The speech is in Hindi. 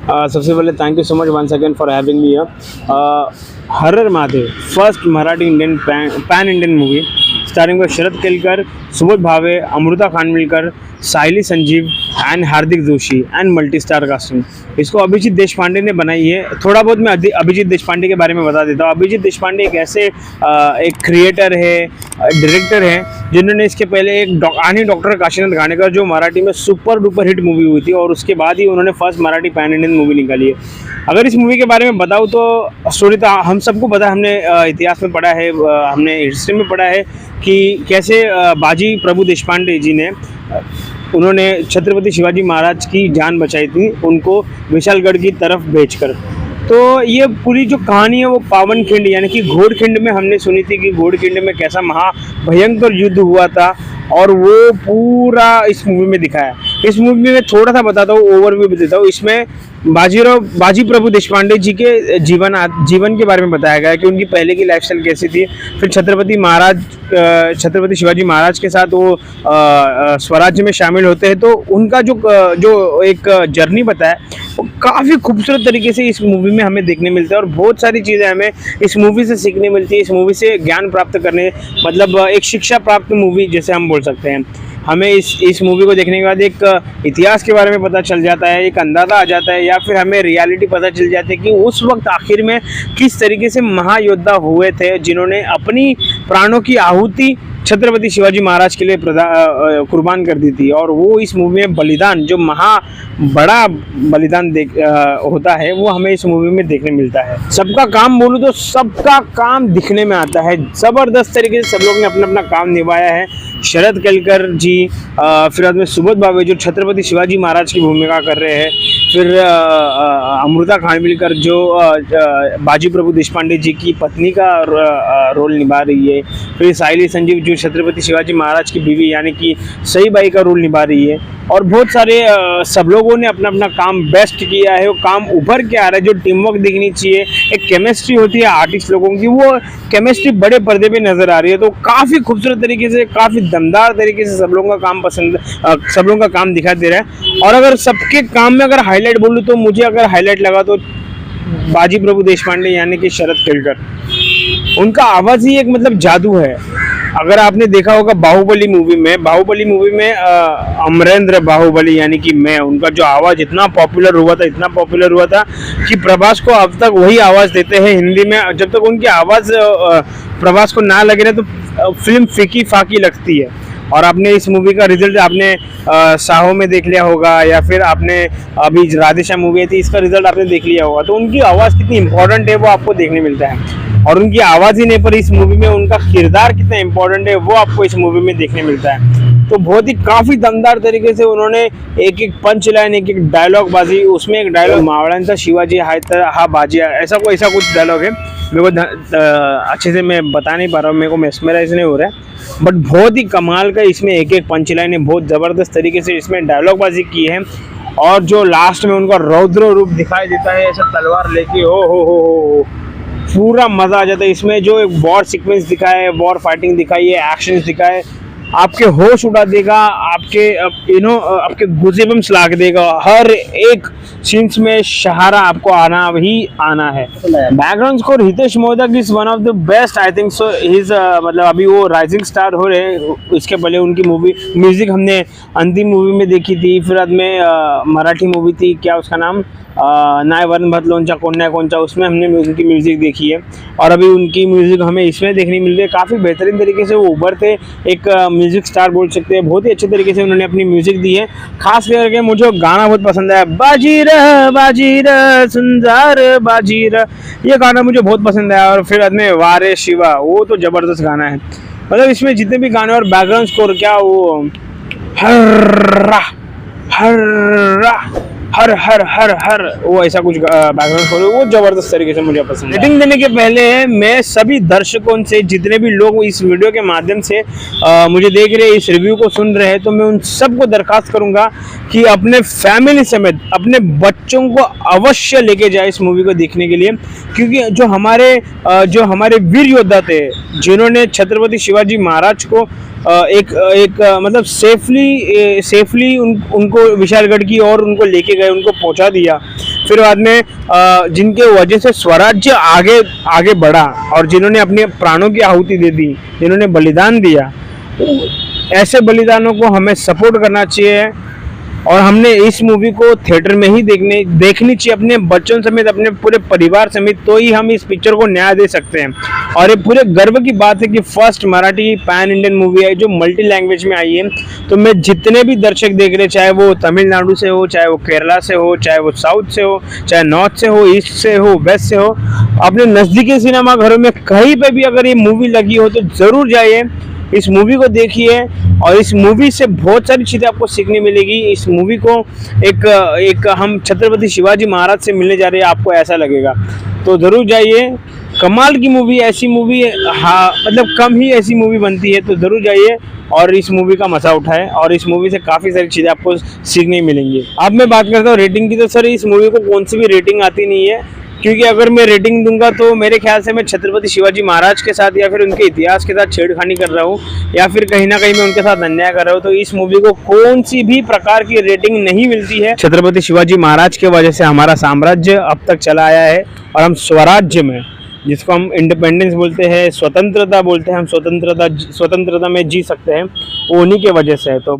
सबसे पहले thank you so much once again for having me here. Har Har Mahadev first Marathi Indian pan Indian movie starring by Sharad Kelkar, Subodh Bhave, Amruta Khanvilkar, Sahili Sanjeev and Hardik Joshi and multi star casting. इसको अभिजीत देशपांडे ने बनाई है। थोड़ा बहुत मैं अभिजीत देशपांडे के बारे में बता देता हूँ। अभिजीत देशपांडे एक ऐसे एक क्रिएटर है, डायरेक्टर है, जिन्होंने इसके पहले एक आनी डॉक्टर काशीनाथ घाणेकर जो मराठी में सुपर डुपर हिट मूवी हुई थी, और उसके बाद ही उन्होंने first Marathi pan Indian movie निकाली है। अगर इस मूवी के बारे में बताऊँ तो स्टोरी तो हम सबको पता है, हमने इतिहास में पढ़ा है, हमने हिस्ट्री में पढ़ा है कि कैसे बाजी प्रभु देशपांडे जी ने उन्होंने छत्रपति शिवाजी महाराज की जान बचाई थी, उनको विशालगढ़ की तरफ भेजकर। तो ये पूरी जो कहानी है वो पावनखिंड यानी कि घोड़खिंड में हमने सुनी थी कि घोड़खिंड में कैसा महाभयंकर युद्ध हुआ था, और वो पूरा इस मूवी में दिखाया है। इस मूवी में थोड़ा सा बताता हूँ, ओवरव्यू देता हूँ। इसमें बाजी प्रभु देशपांडे जी के जीवन के बारे में बताया गया है कि उनकी पहले की लाइफस्टाइल कैसी थी। फिर छत्रपति शिवाजी महाराज के साथ वो स्वराज्य में शामिल होते हैं, तो उनका जो एक जर्नी बताया वो काफ़ी खूबसूरत तरीके से इस मूवी में हमें देखने मिलता है, और बहुत सारी चीज़ें हमें इस मूवी से सीखने मिलती है। इस मूवी से ज्ञान प्राप्त करने, मतलब एक शिक्षा प्राप्त मूवी जैसे हम बोल सकते हैं। हमें इस मूवी को देखने के बाद एक इतिहास के बारे में पता चल जाता है, एक अंदाज़ा आ जाता है, या फिर हमें रियलिटी पता चल जाती है कि उस वक्त आखिर में किस तरीके से महायोद्धा हुए थे जिन्होंने अपनी प्राणों की आहुति छत्रपति शिवाजी महाराज के लिए कुर्बान कर दी थी। और वो इस मूवी में बलिदान, जो बड़ा बलिदान होता है, वो हमें इस मूवी में देखने मिलता है। सबका काम बोलूँ तो सबका काम दिखने में आता है। ज़बरदस्त तरीके से सब लोग ने अपना अपना काम निभाया है। शरद केलकर जी, फिर बाद में सुबोध भावे जो छत्रपति शिवाजी महाराज की भूमिका कर रहे हैं, फिर अमृता खानविलकर जो बाजी प्रभु देशपांडे जी की पत्नी का रोल निभा रही है, फिर साहिली संजीव जो छत्रपति शिवाजी महाराज की बीवी यानी कि सई बाई का रोल निभा रही है, और बहुत सारे सब लोगों ने अपना अपना काम बेस्ट किया है। वो काम उभर के आ रहा है। जो टीम वर्क दिखनी चाहिए, एक केमिस्ट्री होती है आर्टिस्ट लोगों की, वो केमिस्ट्री बड़े पर्दे पे नजर आ रही है। तो काफ़ी खूबसूरत तरीके से, काफ़ी दमदार तरीके से सब लोगों का काम दिखाई दे रहा है। और अगर सबके काम में अगर हाईलाइट बोलूँ तो मुझे अगर हाईलाइट लगा तो बाजी प्रभु देशपांडे यानी कि शरद केलकर, उनका आवाज़ ही एक मतलब जादू है। अगर आपने देखा होगा बाहुबली मूवी में अमरेंद्र बाहुबली यानी कि मैं, उनका जो आवाज़ इतना पॉपुलर हुआ था कि प्रभास को अब तक वही आवाज़ देते हैं हिंदी में। जब तक उनकी आवाज़ प्रभास को ना लगे ना तो फिल्म फीकी फाकी लगती है। और आपने इस मूवी का रिजल्ट आपने साहो में देख लिया होगा, या फिर आपने अभी राधेश्याम मूवी थी, इसका रिजल्ट आपने देख लिया होगा। तो उनकी आवाज़ कितनी इंपॉर्टेंट है वो आपको देखने मिलता है। और उनकी आवाज़ ही नहीं पर इस मूवी में उनका किरदार कितना इंपॉर्टेंट है वो आपको इस मूवी में देखने मिलता है। तो बहुत ही काफ़ी दमदार तरीके से उन्होंने एक एक पंच लाइन, एक एक डायलॉग बाजी, उसमें एक डायलॉग मावळ्यांचा शिवाजी हाय तर हा बाजी, ऐसा कुछ डायलॉग है। मेरे को अच्छे से मैं बता नहीं पा रहा हूँ, मेरे को मेस्मराइज नहीं हो रहा है, बट बहुत ही कमाल का इसमें एक एक पंच लाइन है। बहुत ज़बरदस्त तरीके से इसमें डायलॉग बाजी की है। और जो लास्ट में उनका रौद्र रूप दिखाई देता है ऐसा तलवार लेके, हो पूरा मज़ा आ जाता है। इसमें जो एक वॉर सीक्वेंस दिखाया है, वॉर फाइटिंग दिखाई है, एक्शन दिखाए, आपके होश उड़ा देगा, आपके गूज़बम्स ला देगा। हर एक सीन्स में सहारा आपको आना है। Background score Hitesh modak is one of the best, I think so. His मतलब अभी वो राइजिंग स्टार हो रहे हैं। इसके पहले उनकी मूवी म्यूजिक हमने अंतिम मूवी में देखी थी, फिर बाद में मराठी मूवी थी, क्या उसका नाम, नाय वरण भत लोणचा कोन्या कोणचा, उसमें हमने उनकी म्यूज़िक देखी है। और अभी उनकी म्यूज़िक हमें इसमें देखने मिल रही है। काफ़ी बेहतरीन तरीके से वो उभरते एक म्यूज़िक स्टार बोल सकते हैं। बहुत ही अच्छे तरीके से उन्होंने अपनी म्यूज़िक दी है। खास करके मुझे गाना बहुत पसंद आया, बाजीरा सुंदर बाजीरा, ये गाना मुझे बहुत पसंद आया। और फिर बाद में वारे शिवा, वो तो ज़बरदस्त गाना है। मतलब इसमें जितने भी गाने और बैकग्राउंड स्कोर, क्या वो हर वो ऐसा कुछ बैकग्राउंड स्कोर, वो जबरदस्त तरीके से मुझे पसंद है। रेटिंग देने के पहले मैं सभी दर्शकों से, जितने भी लोग इस वीडियो के माध्यम से मुझे देख रहे हैं, इस रिव्यू को सुन रहे हैं, तो मैं उन सबको दरखास्त करूंगा कि अपने फैमिली समेत अपने बच्चों को अवश्य लेके जाए इस मूवी को देखने के लिए। क्योंकि जो हमारे वीर योद्धा थे, जिन्होंने छत्रपति शिवाजी महाराज को एक मतलब सेफली उनको विशालगढ़ की ओर उनको लेके गए, उनको पहुंचा दिया, फिर बाद में जिनके वजह से स्वराज्य आगे आगे बढ़ा और जिन्होंने अपने प्राणों की आहुति दे दी, जिन्होंने बलिदान दिया, ऐसे बलिदानों को हमें सपोर्ट करना चाहिए। और हमने इस मूवी को थिएटर में ही देखनी चाहिए अपने बच्चों समेत, अपने पूरे परिवार समेत, तो ही हम इस पिक्चर को न्याय दे सकते हैं। और ये पूरे गर्व की बात है कि first Marathi pan Indian movie है जो मल्टी लैंग्वेज में आई है। तो मैं जितने भी दर्शक देख रहे, चाहे वो तमिलनाडु से हो, चाहे वो केरला से हो, चाहे वो साउथ से हो, चाहे नॉर्थ से हो, ईस्ट से हो, वेस्ट से हो, अपने नज़दीकी सिनेमा घरों में कहीं पे भी अगर ये मूवी लगी हो तो ज़रूर जाइए, इस मूवी को देखिए। और इस मूवी से बहुत सारी चीज़ें आपको सीखने मिलेगी। इस मूवी को एक हम छत्रपति शिवाजी महाराज से मिलने जा रहे हैं, आपको ऐसा लगेगा। तो ज़रूर जाइए, कमाल की मूवी, ऐसी मूवी हाँ मतलब कम ही ऐसी मूवी बनती है, तो ज़रूर जाइए और इस मूवी का मज़ा उठाएं। और इस मूवी से काफ़ी सारी चीज़ें आपको सीखने मिलेंगी। अब मैं बात करता हूँ रेटिंग की, तो सर इस मूवी को कौन सी भी रेटिंग आती नहीं है, क्योंकि अगर मैं रेटिंग दूंगा तो मेरे ख्याल से मैं छत्रपति शिवाजी महाराज के साथ या फिर उनके इतिहास के साथ छेड़खानी कर रहा हूँ, या फिर कहीं ना कहीं मैं उनके साथ अन्याय कर रहा हूँ। तो इस मूवी को कौन सी भी प्रकार की रेटिंग नहीं मिलती है। छत्रपति शिवाजी महाराज के वजह से हमारा साम्राज्य अब तक चला आया है और हम स्वराज्य में, जिसको हम इंडिपेंडेंस बोलते हैं, स्वतंत्रता बोलते हैं, हम स्वतंत्रता में जी सकते हैं, वो उन्हीं के वजह से है। तो